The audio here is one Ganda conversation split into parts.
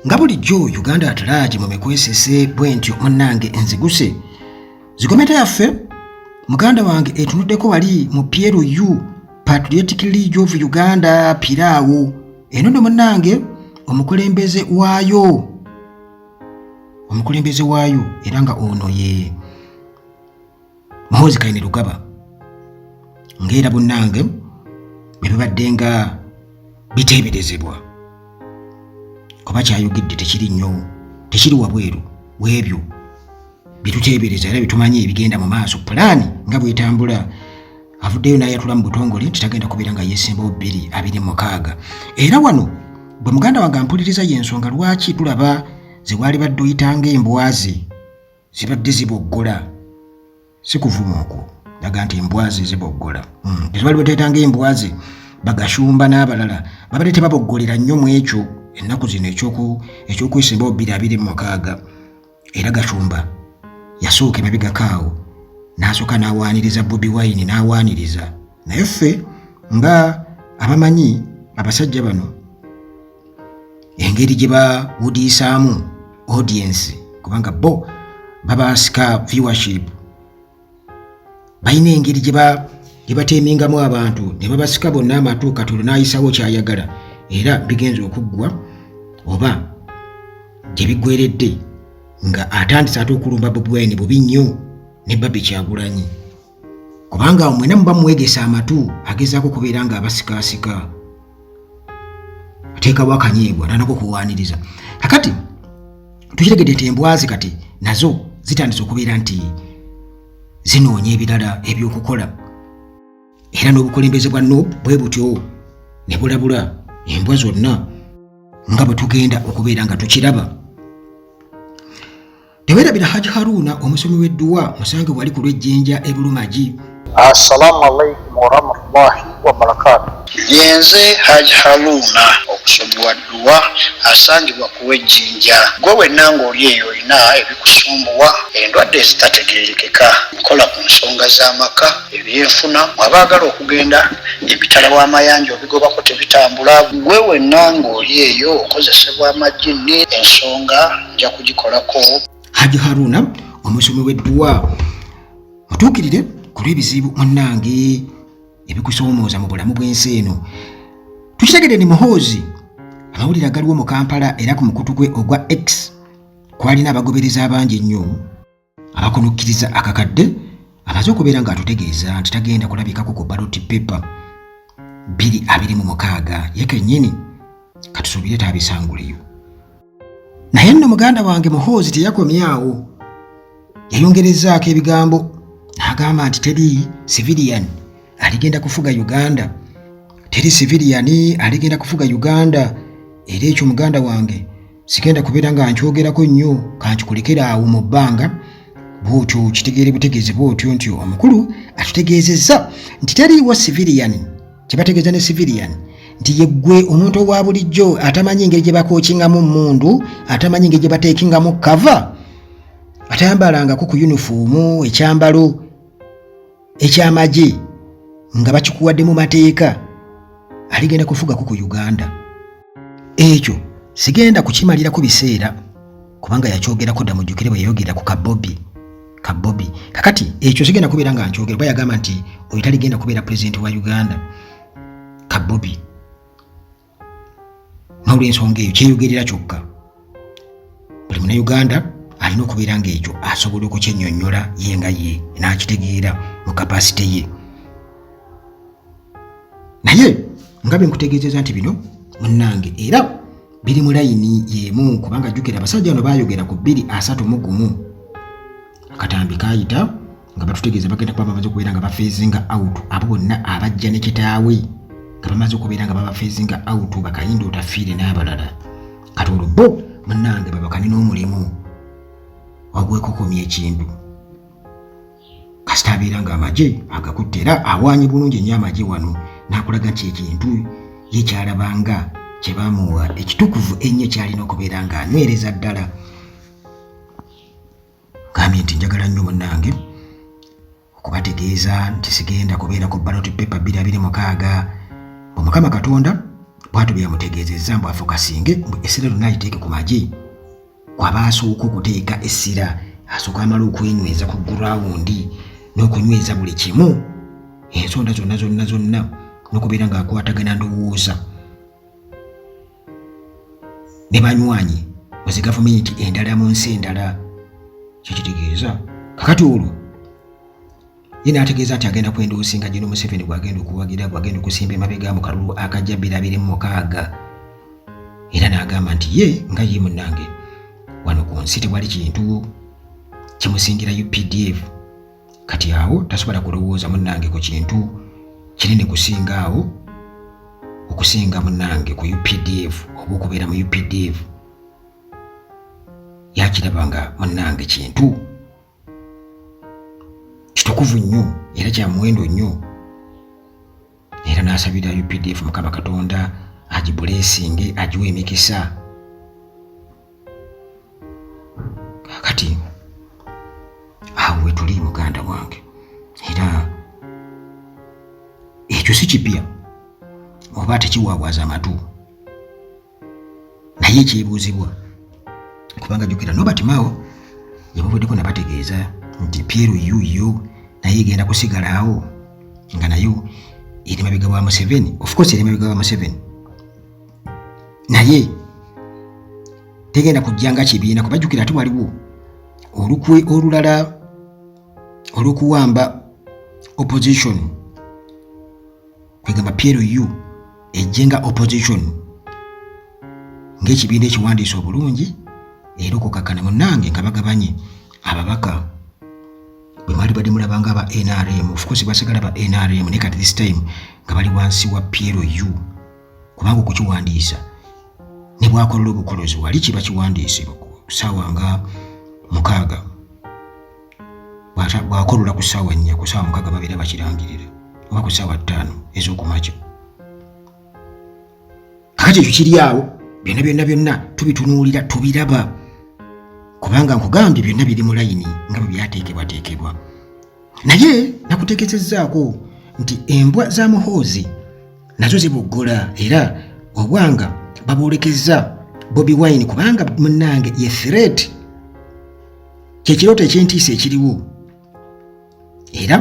nga bulijjo Uganda atalaaje mu mikwesese bwentyo munnange enziguse zigometa yaffe muganda wange etunuddeko wali mu PLU Patriotic League of Uganda piraawo eno ndo munnange omukulembeze waayo era nga ono ye Muhoozi Kainerugaba ng'era bunnange bwe bibadde nga biteeberezebwa kuba kyayogedde tekiri nnyo tekiri wabweru w'ebyo bituteebereza era bitumanyi ebigenda mu maaso pulaani nga bwetambula avuddeyo n'ayatula mu butongole titagenda kubeera nga yeesimbawo 226 era wano bwe muganda wange ampuliriza y'ensonga lwaki tulaba ze waali badde oyitanga embwazi zibadde ziboggola si kuvuma okwo laga nti embwazi ziboggola tezibaali bateetanga embwazi bagashumba n'abalala babadde tebaboggolera nnyo mu ekyo ennaku zino ekyokwesimbawo 226 era gashumba yasooka emabegakaawo n'asooka n'awaaniriza Bobi Wine n'awaaniriza naye ffe nga abamanyi abasajja bano engeri gye bawudiisaamu audience kubanga bo babasika viewership balina engeri gye bateemingamu abantu ne babasika bonna amatu Katono n'ayisawo kyayagala era bigenza okuggwa oba gye biggweredde nga atandise ate okulumba Bobi Wine bubi nnyo ne Babby Kyagulanyi kubanga mwena muba mwegesa amatu agezaako kubeera nga abasikaasika ateekawo akanyiigwa nanako kuwaaniriza kakati tukiregedde nti embwazi kati nazo zitandise okubeera nti zinoonya ebirala ebyokukola era n'obukulembeze bwa NUP bwe butyo ne bulabula embwa zonna nga bwe tugenda okubeera nga tukiraba teweerabira Haji Haruna omusomi w'edduwa musange wali ku lw'ejjinja e Bulumagi. Assalamu alaikum warahmatullahi wabarakatuh. Yenze Haji Haruna okusomi wa dduwa asangibwa ku w'ejjinja gwe wenna ng'oli eyo olina ebikusumbuwa endwadde ezitategeerekeka nkola ku nsonga z'amaka ebyenfuna abaagala okugenda ebitala w'amayanja obigobako tebitambula gwe wenna ng'oli eyo okozesebwa amagini ensonga nja kugikolako. Haji Haruna omusomi w'edduwa mutuukirire ku lw'ebizibu munnange ebikusoomooza mu bulamu bw'ensi eno tukitegedde ni Muhoozi amawulire agaliwo mu Kampala era ku mukutu gwe ogwa X kwalina abagobereza abangi ennyo abakunukkiriza akakadde amaze okubeera ng'atutegeeza nti tagenda kulabikako ku ballot paper 226 ye kennyini katusuubire taabisanguleyo. Naye nno muganda wange Muhoozi teyakomyawo yayongerezaako ebigambo n'agamba nti teri civilian aligenda kufuga Uganda era ekyo muganda wange sigenda kubeera nga nkyogerako nnyo kankikulekera awo mu bbanga bwotyo kitegeere butegeeze bwotyo nti omukulu atutegeezezza nti teriiwo civilian kyebategeeza ne civilian nti yeggwe omuntu owa bulijjo atamanyi engeri gye bakookingamu mundu atamanyi engeri gye bateekingamu kava atayambalangako ku yunifoomu ekyambalo ekyamagye nga bakikuwadde mu mateeka aligenda kufugako ku Uganda. Ekyo sigenda kukimalirako biseera kubanga yakyogerako dda mujjukire bwe yayogera ku Kabobi kakati ekyo sigenda kubeera nga nkyogera bwe yagamba nti oyo taligenda kubeera pulezidenti wa Uganda Kabobi n'olw'ensonga eyo kyeyogerera kyokka buli munnayuganda alina okubeera ng'ekyo asobola okukyennyonnyola ye nga ye n'akitegeera mu kapasite ye. Naye nga bwe nkutegeezeza nti bino munnange era biri mu layini y'emu kubanga jjukira abasajja bano baayogera ku 231 akatambi kaayita nga batutegeeza bagenda kuba bamaze okubeera nga bafeezinga out abo bonna abajja ne kitaawe nga bamaze okubeera nga babafeezinga out bakayinda otafiire n'abalala kati olwo bo munnange babakani n'omulimu ogwekukomya ekintu kasita abeera nga amagye agakutte era awaanyi bulungi ennyo amagye wano n'akulaga nti ekintu ye kyalabanga kye baamuwa ekitukuvu ennyo kyalina okubeera ng'anywereza ddala. Gambye nti njagala nnyo munnange okubategeeza nti sigenda kubeera ku ballot paper 226 omukama Katonda bwatu byamutegeezezza mbu afokasinge essira lyonna aliteeke ku magi kwaba asooka okuteeka essira asooka amala okwenyweza ku gurawundi n'okunyweza buli kimu ensonda zonna n'okubeera ng'akwatagana ndowooza ne banywanyi muzi gavumenti endala mu nsi endala kyekitegeeza kakati olwo ye n'ategeeza nti agenda kwendoosinga General Museveni bw'agenda okuwagira bw'agenda okusimba emabega mu kalulu akajja 2026 era n'agamba nti ye nga ye munnange wano ku nsi tewali kintu kimusingira UPDF kati awo tasobola kulowooza munnange ku kintu kinene kusinga awo okusinga munnange ku UPDF oba okubeera mu UPDF yakiraba nga munnange kintu kitukuvu nnyo era kya muwendo nnyo era n'asabira UPDF Mukama Katonda agibuleesinge agiwe emikisa kakati awo we tuli muganda wange era ekyo si kipya oba tekiwaawaaza amatu naye ekyebuuzibwa kubanga jjukira Nobert Mao yamuvuddeko nabategeeza nti PLU naye egenda kusigalawo nga nayo eri mabega wa Museveni, of course eri mabega wa Museveni, naye tegenda kujjanga kibiina kuba jjukira ati waliwo olukwe olulala olukuwamba opposition kwegamba PLU ejjenga opposition ng'ekibiina ekiwandiisa obulungi era okukakana munnange nga bagabanye ababaka bwe mwali badde mulabanga aba NRM, of course basigala ba NRM ne kati this time nga bali wansi wa PLU kubanga okukiwandiisa ne bwakolola obukolozi wali kiba kiwandiisibwa ku ssaawa nga 6 bwakolola ku ssaawa 4 ku ssaawa 6 babeera bakirangirira oba ku ssaawa 5 ez'okumakya kakati ekyo kiri awo byonna tubitunuulira tubiraba kubanga nkugambye byonna biri mu layini nga bwe byateekebwateekebwa naye nakutegeezezzaako nti embwa za muhoozi nazo ziboggola era obwanga baboolekeza Bobi Wine kubanga munnange ye threat kyekirooto eky'entiisa ekiriwo era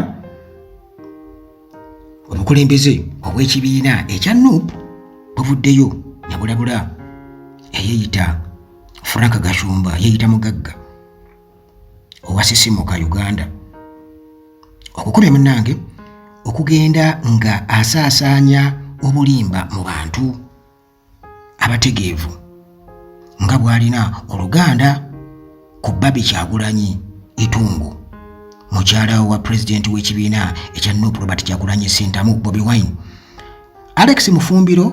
obukulembeze obw'ekibiina ekya NUP buvuddeyo ne bulabula eyeeyita Frank Gashumba yeeyita mugagga owasisimuka Uganda okukomya munnange okugenda nga asaasaanya obulimba mu bantu abategeevu nga bw'alina oluganda ku Bobby Kyagulanyi Itungu mukyala wa pulezidenti w'ekibiina ekya NUP Robert Kyagulanyi Ssentamu Bobi Wine. Alex Mufumbiro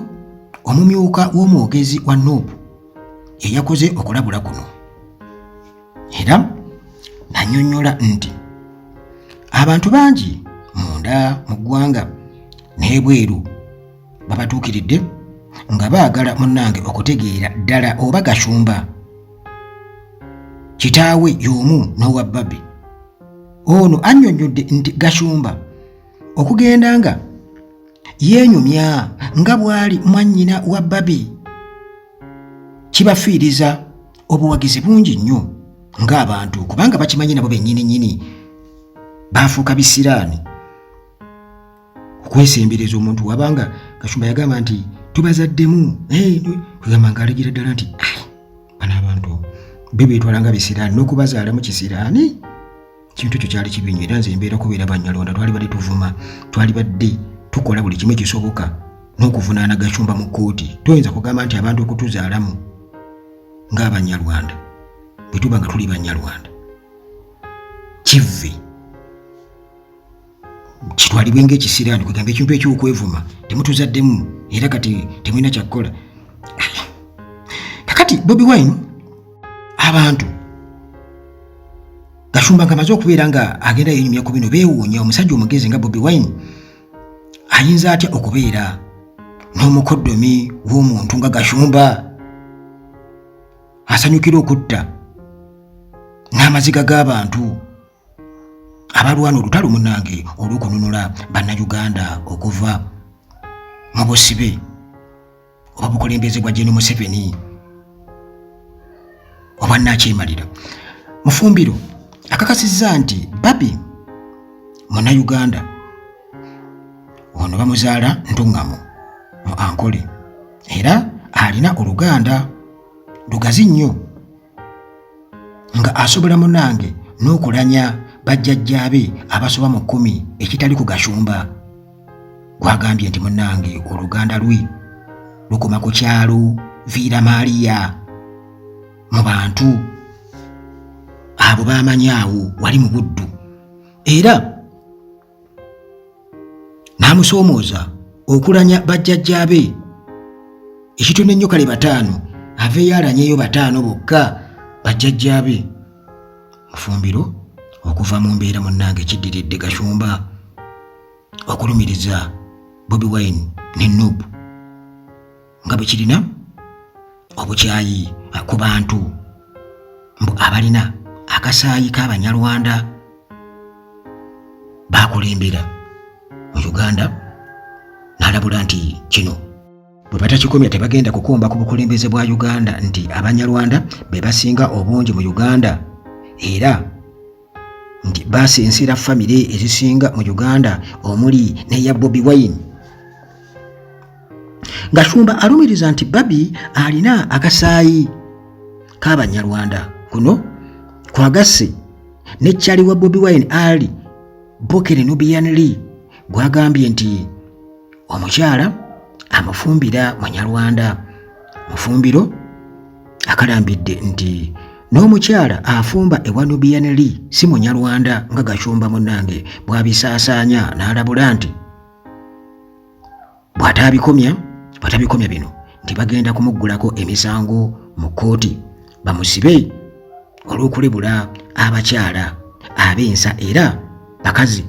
omumyuka w'omwogezi wa NUP eyakoze okulabula kuno era nannyonnyola nti abantu bangi munda mu ggwanga n'ebweru babatuukiridde nga baagala munnange okutegeera ddala oba Gashumba kitaawe y'omu n'owa Bobby. Ono annyonnyodde nti Gashumba okugenda nga yeenyumya nga bw'ali mwannyina wa Bobby kibafiiriza obuwagizi bungi nnyo ng'abantu kubanga bakimanyi nabo bennyini baafuuka bisiraani okwesembereza omuntu wabanga Gashumba yagamba nti tubazaddemu kugamba ng'alegira ddala nti bano abantu be beetwalanga bisiraani n'okubazaalamu kisiraani kintu ekyo kyali kibi nnyo era nze mbeera kubeera Banyalonda twali badde tuvuma twali badde tukola buli kimu ekisoboka n'okuvunaana Gashumba mu kkooti toyinza kugamba nti abantu okutuzaalamu ng'Abanyarwanda bwe tuba nga tuli Banyarwanda kivve kitwalibwe ng'ekisiraani kwegamba ekintu eky'okwevuma temutuzaddemu era kati temulina kyakukola. Kakati Bobi Wine abantu Gashumba nga amaze okubeera nga agenda yenyumya ku bino beewuunya omusajja omugezi nga Bobi Wine ayinza atya okubeera n'omukoddomi w'omuntu nga Gashumba asanyukira okutta n'amaziga g'abantu abalwana olutalo munnange olw'okununula Bannayuganda okuva mu busibe oba bukulembeze bwa Gen. Museveni oba nakyemalira. Mufumbiro akakasizza nti Babi Munnayuganda ono bamuzaala Ntuŋŋamu mu Ankole era alina Oluganda lugazi nnyo nga asobola munnange n'okulanya bajjajjaabe abasoba mu 10 ekitali ku Gashumba. Gwagambye nti munnange Oluganda lwe lukoma ku kyalo Viira Maria mu bantu abo bamanyaawo wali mu Buddu era n'amusoomooza okulanya bajjajjaabe ekitono ennyo kale 5 aveeyo alanyeyo 5 bokka bajjajjaabe. Mufumbiro okuva mu mbeera munnange kiddiridde Gashumba okulumiriza Bobi Wine ne Nuupu nga bwe kirina obukyayi ku bantu mbu abalina akasaayi k'Abanyarwanda bakulembera mu Uganda, n'alabula nti kino bwe batakikomya tebagenda kukomba ku bukulembeze bwa Uganda nti Abanyarwanda be basinga obungi mu Uganda era nti basensera famire ezisinga mu Uganda omuli neya Bobi Wine. Gashumba alumiriza nti Babi alina akasaayi k'Abanyarwanda kuno kwagasse n'ekyali wa Bobi Wine ali Bokere Nubian Lee gwagambye nti omukyala amufumbira Munyarwanda. Mufumbiro akalambidde nti n'omukyala afumba ewa Nubian Lee si Munyarwanda nga Gashumba munnange bw'abisaasaanya n'alabula nti bw'atabikomya bino nti bagenda kumuggulako emisango mu kkooti bamusibe olw'okulebula abakyala ab'ensa era bakazi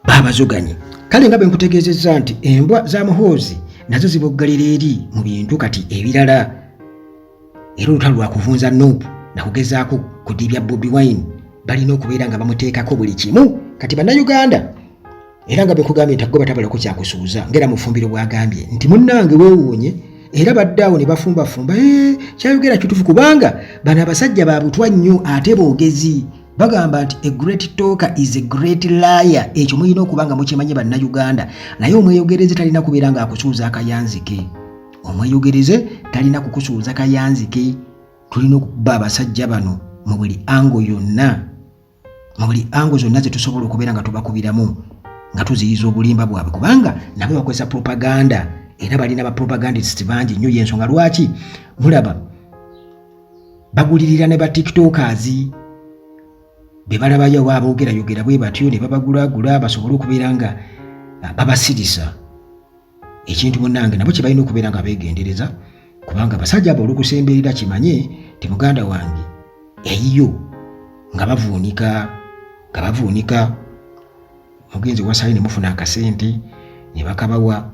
babazoganye. Kale nga bwe nkutegeezezza nti embwa za Muhoozi nazo ziboggalira eri mu bintu kati ebirala era olutalo lwa kuvunza Nuupu nakugezaako kudibya Bobi Wine balina okubeera nga bamuteekako buli kimu kati bannayuganda era nga bekugambye nti aggoba tabalako kyakusuuza ngera Mufumbiro bwagambye nti munnange weewuunye era baddaawo ne bafumbafumba kyayogera kituufu kubanga bano abasajja ba butwa nnyo ate boogezi bagamba nti a great talker is a great liar. Ekyo muyina okubanga mukimanye bannayuganda naye omweyogereze talina kubeera nga akusuuza akayanzike. Omweyogereze talina kukusuuza kayanzike. Tulina okuba abasajja bano mu buli ango yonna mu buli ango zonna ze tusobola okubeera nga tubakubiramu nga tuziyiza obulimba bwabwe kubanga nabo bakozesa propaganda era balina bapropagandist bangi nnyo. Y'ensonga lwaki mulaba bagulirira ne ba tiktokers be balabayo waaboogera bwe batyo ne babagulagula basobole okubeera nga babasirisa ekintu munnange nabo kye balina okubeera nga beegendereza kubanga abasajja abo olukusemberera kimanye ti muganda wange eyiyo nga bavuunika mugenzi wasali ne mufuna akasente ne bakabawa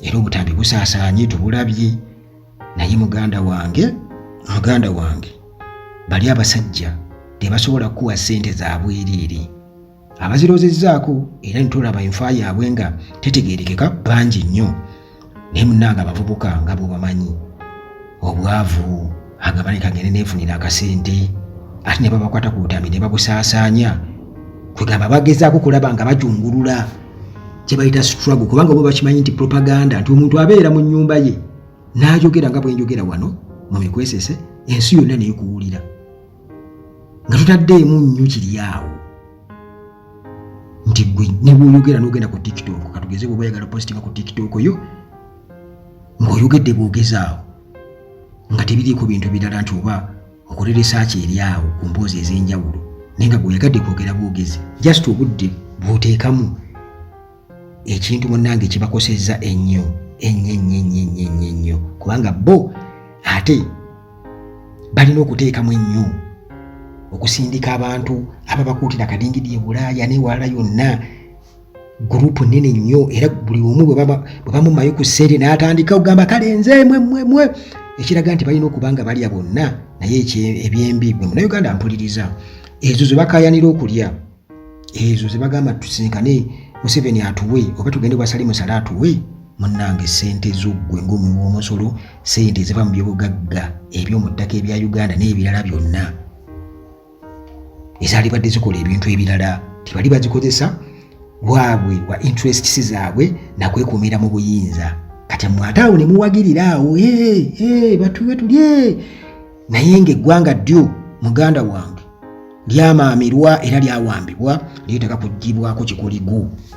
era obutambi busaasaanye tubulabye naye muganda wange bali abasajja tebasobola kuwa ssente za bwereere abazirozezzaako era ntolaba enfa yaabwe nga tetegeerekeka bangi nnyo naye munnanga abavubuka nga bwebamanyi obwavu agabanika ngene neefunira akasente ate ne babakwata ku butambi ne babusaasaanya kwegamba bagezaako kulaba nga bajungulula kye bayita struggle kubanga bo bakimanyi nti propaganda nti omuntu abeera mu nnyumba ye n'ayogera nga bwenjogera wano mu mikwesese ensi yonna neekuwulira nga tutaddeemu nnyo kiri awo nti gwe ne bw'oyogera n'ogenda ku tiktok katugeze bw'oba oyagala postinga ku tiktok yo ng'oyogedde bw'ogezaawo nga tebiriiko bintu birala nti oba okola research eri awo ku mboozi ez'enjawulo naye nga gweoyagadde kwogera bwogezi just obudde bw'oteekamu ekintu munnange kibakosezza ennyo kubanga bo ate balina okuteekamu ennyo okusindika abantu ababakuutira kadingidi e Bulaaya n'ewalala yonna gurupu nnene nnyo era buli omu bwe bamumayo ku ssente n'atandika okugamba kale nze mwe ekiraga nti balina okuba nga balya bonna naye ebyembi bwe Munnayuganda mpuliriza ezo ze bakayanira okulya ezo ze bagamba tusinkane Museveni atuwe oba tugende wasali musala atuwe munnange sente z'oggwe ng'omuwi w'omusolo, sente eziva mu byobugagga eby'omu ttaka ebya Uganda n'ebirala byonna ezaalibadde zikola ebintu ebirala tibali bazikozesa waabwe wa interests zaabwe nakwekuumira mu buyinza. Kati mwate awo ne muwagirira awo batuwe tulye, naye ng'eggwanga ddyo muganda wange lyamaamirwa era lyawambibwa lyetaka kugibwako kikoligo.